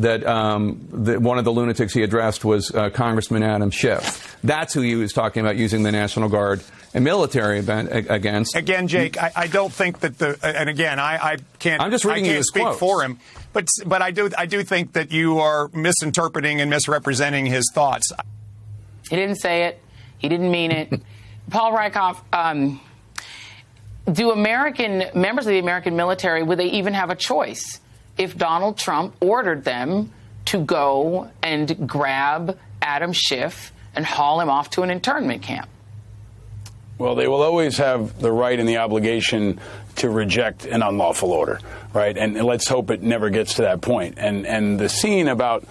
that one of the lunatics he addressed was Congressman Adam Schiff. That's who he was talking about using the National Guard and military against. Again, Jake, I don't think that and again, I can't. I'm just reading you his speak quotes. For him, but I do think that you are misinterpreting and misrepresenting his thoughts. He didn't say it. He didn't mean it. Paul Rykoff, do members of the American military, would they even have a choice if Donald Trump ordered them to go and grab Adam Schiff and haul him off to an internment camp? Well, they will always have the right and the obligation to reject an unlawful order, right? And let's hope it never gets to that point. And the scene about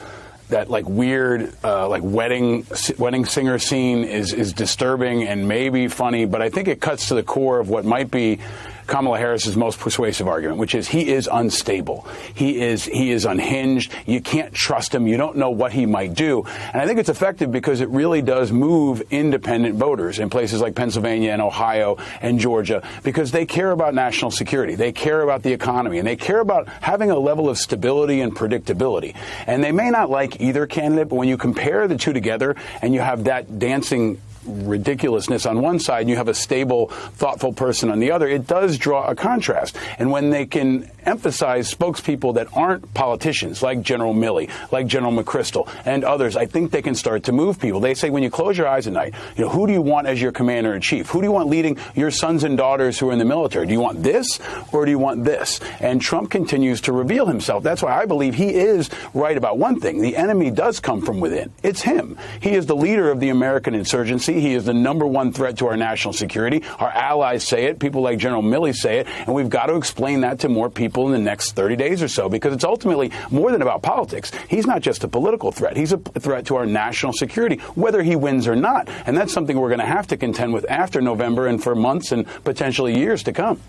that weird wedding singer scene is disturbing and maybe funny, but I think it cuts to the core of what might be Kamala Harris's most persuasive argument, which is he is unstable. He is unhinged. You can't trust him. You don't know what he might do. And I think it's effective because it really does move independent voters in places like Pennsylvania and Ohio and Georgia, because they care about national security. They care about the economy, and they care about having a level of stability and predictability. And they may not like either candidate, but when you compare the two together and you have that dancing ridiculousness on one side and you have a stable, thoughtful person on the other, it does draw a contrast. And when they can emphasize spokespeople that aren't politicians, like General Milley, like General McChrystal, and others, I think they can start to move people. They say, when you close your eyes at night, who do you want as your commander-in-chief? Who do you want leading your sons and daughters who are in the military? Do you want this or do you want this? And Trump continues to reveal himself. That's why I believe he is right about one thing. The enemy does come from within. It's him. He is the leader of the American insurgency. He is the number one threat to our national security. Our allies say it. People like General Milley say it. And we've got to explain that to more people in the next 30 days or so, because it's ultimately more than about politics. He's not just a political threat. He's a threat to our national security, whether he wins or not. And that's something we're going to have to contend with after November and for months and potentially years to come.